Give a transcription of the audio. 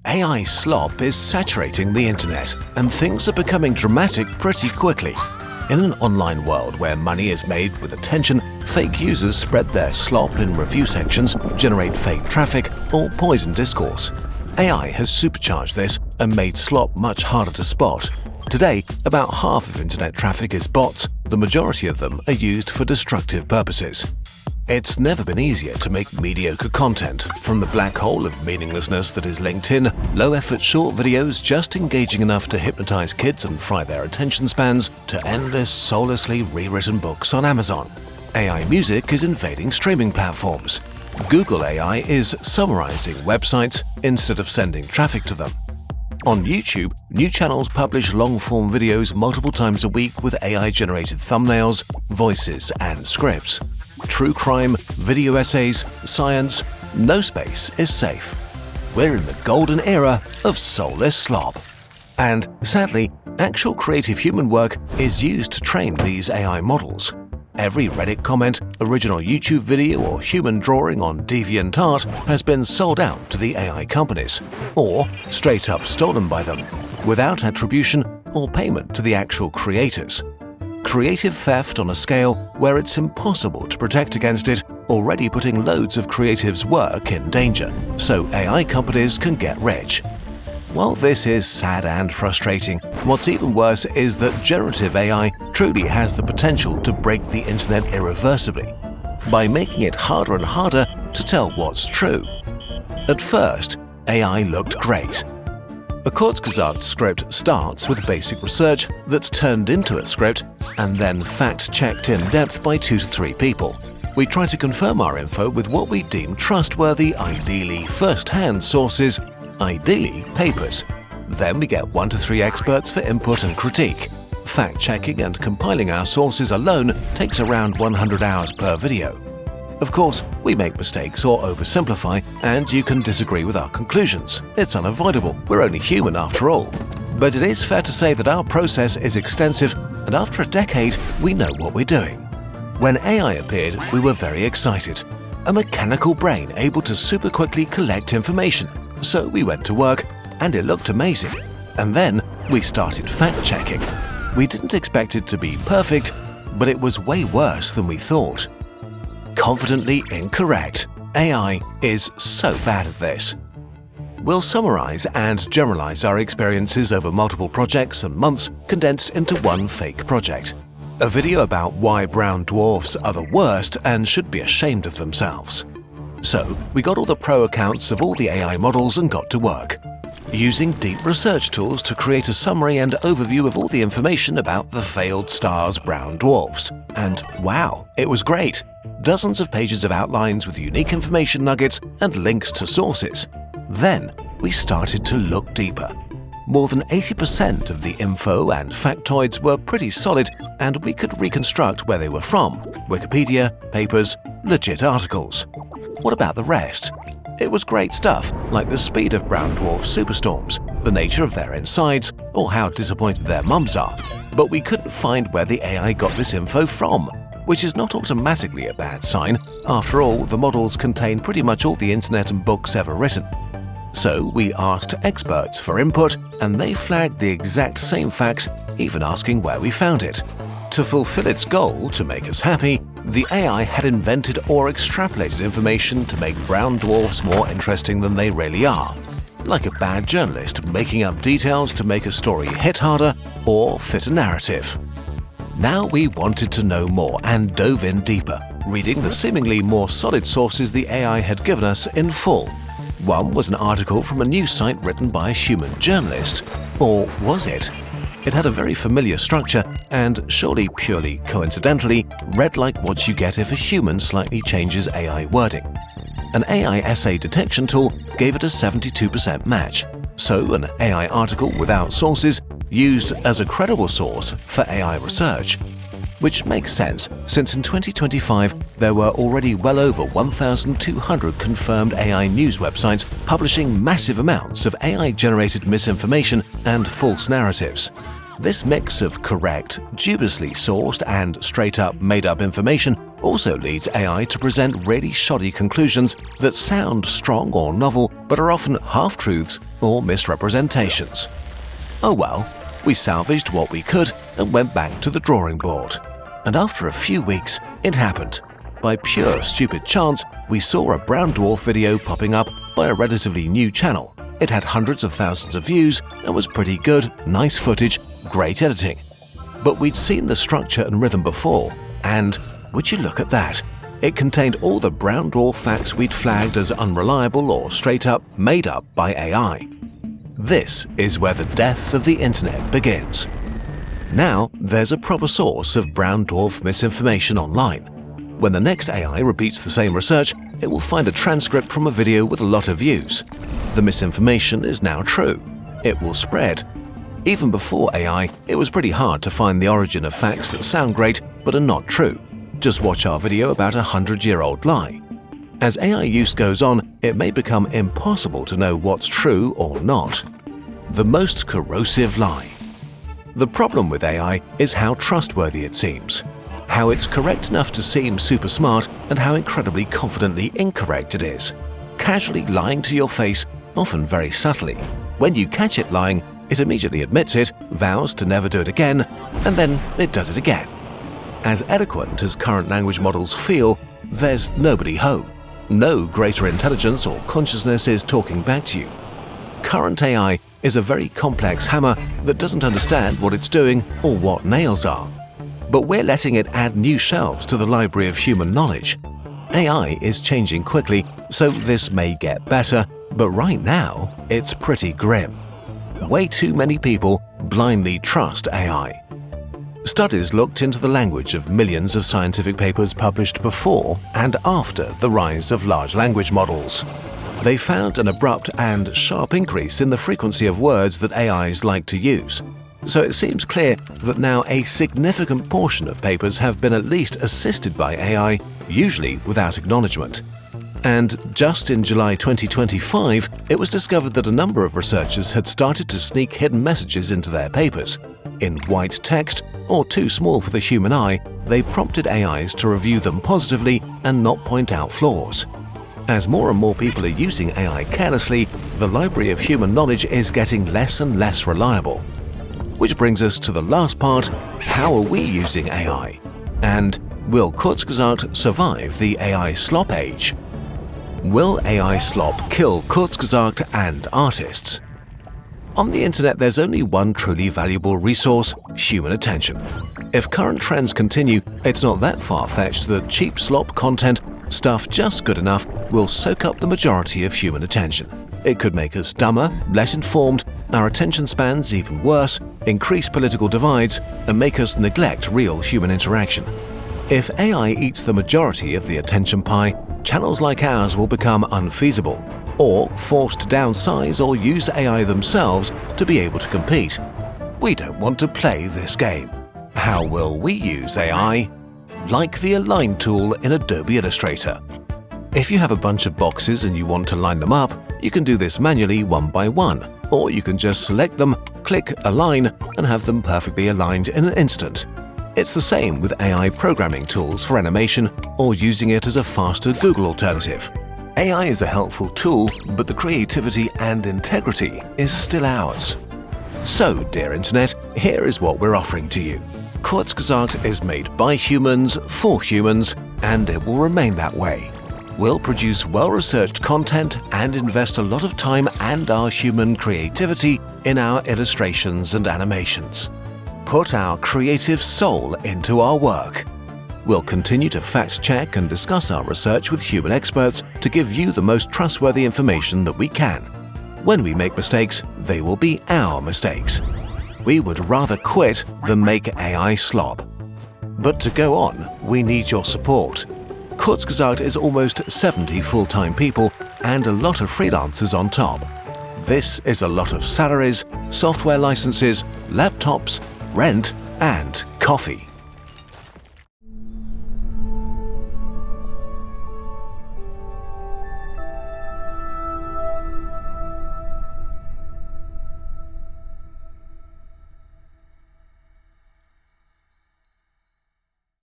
AI slop is saturating the internet, and things are becoming dramatic pretty quickly. In an online world where money is made with attention, fake users spread their slop in review sections, generate fake traffic, or poison discourse. AI has supercharged this and made slop much harder to spot. Today, about half of internet traffic is bots. The majority of them are used for destructive purposes. It's never been easier to make mediocre content, from the black hole of meaninglessness that is LinkedIn, low-effort short videos just engaging enough to hypnotize kids and fry their attention spans, to endless, soullessly rewritten books on Amazon. AI music is invading streaming platforms. Google AI is summarizing websites instead of sending traffic to them. On YouTube, new channels publish long-form videos multiple times a week with AI-generated thumbnails, voices, and scripts. True crime, video essays, science, no space is safe. We're in the golden era of soulless slop. And sadly, actual creative human work is used to train these AI models. Every Reddit comment, original YouTube video, or human drawing on DeviantArt has been sold out to the AI companies, or straight up stolen by them, without attribution or payment to the actual creators. Creative theft on a scale where it's impossible to protect against it, already putting loads of creatives' work in danger, so AI companies can get rich. While this is sad and frustrating, what's even worse is that generative AI truly has the potential to break the internet irreversibly, by making it harder and harder to tell what's true. At first, AI looked great. A Kurzgesagt script starts with basic research that's turned into a script and then fact-checked in depth by 2 to 3 people. We try to confirm our info with what we deem trustworthy, ideally first-hand sources, ideally papers. Then we get 1 to 3 experts for input and critique. Fact-checking and compiling our sources alone takes around 100 hours per video. Of course, we make mistakes or oversimplify, and you can disagree with our conclusions. It's unavoidable. We're only human after all. But it is fair to say that our process is extensive, and after a decade, we know what we're doing. When AI appeared, we were very excited. A mechanical brain able to super quickly collect information. So we went to work, and it looked amazing. And then we started fact-checking. We didn't expect it to be perfect, but it was way worse than we thought. Confidently incorrect. AI is so bad at this. We'll summarize and generalize our experiences over multiple projects and months condensed into one fake project. A video about why brown dwarfs are the worst and should be ashamed of themselves. So, we got all the pro accounts of all the AI models and got to work, using deep research tools to create a summary and overview of all the information about the failed star's brown dwarfs. And wow, it was great! Dozens of pages of outlines with unique information nuggets and links to sources. Then, we started to look deeper. More than 80% of the info and factoids were pretty solid, and we could reconstruct where they were from: Wikipedia, papers, legit articles. What about the rest? It was great stuff, like the speed of brown dwarf superstorms, the nature of their insides, or how disappointed their mums are. But we couldn't find where the AI got this info from, which is not automatically a bad sign. After all, the models contain pretty much all the internet and books ever written. So we asked experts for input, and they flagged the exact same facts, even asking where we found it. To fulfill its goal to make us happy, the AI had invented or extrapolated information to make brown dwarfs more interesting than they really are. Like a bad journalist making up details to make a story hit harder or fit a narrative. Now we wanted to know more and dove in deeper, reading the seemingly more solid sources the AI had given us in full. One was an article from a news site written by a human journalist. Or was it? It had a very familiar structure and, surely purely coincidentally, read like what you get if a human slightly changes AI wording. An AI essay detection tool gave it a 72% match, so an AI article without sources used as a credible source for AI research. Which makes sense, since in 2025 there were already well over 1,200 confirmed AI news websites publishing massive amounts of AI-generated misinformation and false narratives. This mix of correct, dubiously sourced and straight-up made-up information also leads AI to present really shoddy conclusions that sound strong or novel but are often half-truths or misrepresentations. Oh well, we salvaged what we could and went back to the drawing board. And after a few weeks, it happened. By pure stupid chance, we saw a brown dwarf video popping up by a relatively new channel. It had hundreds of thousands of views and was pretty good, nice footage, great editing. But we'd seen the structure and rhythm before, and would you look at that? It contained all the brown dwarf facts we'd flagged as unreliable or straight up made up by AI. This is where the death of the internet begins. Now there's a proper source of brown dwarf misinformation online. When the next AI repeats the same research, it will find a transcript from a video with a lot of views. The misinformation is now true. It will spread. Even before AI, it was pretty hard to find the origin of facts that sound great but are not true. Just watch our video about a 100-year-old lie. As AI use goes on, it may become impossible to know what's true or not. The most corrosive lie. The problem with AI is how trustworthy it seems. How it's correct enough to seem super smart and how incredibly confidently incorrect it is. Casually lying to your face, often very subtly. When you catch it lying, it immediately admits it, vows to never do it again, and then it does it again. As eloquent as current language models feel, there's nobody home. No greater intelligence or consciousness is talking back to you. Current AI is a very complex hammer that doesn't understand what it's doing or what nails are. But we're letting it add new shelves to the library of human knowledge. AI is changing quickly, so this may get better, but right now, it's pretty grim. Way too many people blindly trust AI. Studies looked into the language of millions of scientific papers published before and after the rise of large language models. They found an abrupt and sharp increase in the frequency of words that AIs like to use. So it seems clear that now a significant portion of papers have been at least assisted by AI, usually without acknowledgement. And just in July 2025, it was discovered that a number of researchers had started to sneak hidden messages into their papers. In white text, or too small for the human eye, they prompted AIs to review them positively and not point out flaws. As more and more people are using AI carelessly, the library of human knowledge is getting less and less reliable. Which brings us to the last part: how are we using AI? And will Kurzgesagt survive the AI slop age? Will AI slop kill Kurzgesagt and artists? On the internet, there's only one truly valuable resource: human attention. If current trends continue, it's not that far-fetched that cheap slop content, stuff just good enough, will soak up the majority of human attention. It could make us dumber, less informed, our attention spans even worse, increase political divides, and make us neglect real human interaction. If AI eats the majority of the attention pie, channels like ours will become unfeasible, or forced to downsize or use AI themselves to be able to compete. We don't want to play this game. How will we use AI? Like the Align tool in Adobe Illustrator. If you have a bunch of boxes and you want to line them up, you can do this manually one by one, or you can just select them, click Align, and have them perfectly aligned in an instant. It's the same with AI programming tools for animation or using it as a faster Google alternative. AI is a helpful tool, but the creativity and integrity is still ours. So, dear Internet, here is what we're offering to you. Kurzgesagt is made by humans for humans, and it will remain that way. We'll produce well-researched content and invest a lot of time and our human creativity in our illustrations and animations. Put our creative soul into our work. We'll continue to fact-check and discuss our research with human experts to give you the most trustworthy information that we can. When we make mistakes, they will be our mistakes. We would rather quit than make AI slop. But to go on, we need your support. Kurzgesagt is almost 70 full-time people and a lot of freelancers on top. This is a lot of salaries, software licenses, laptops, rent, and coffee.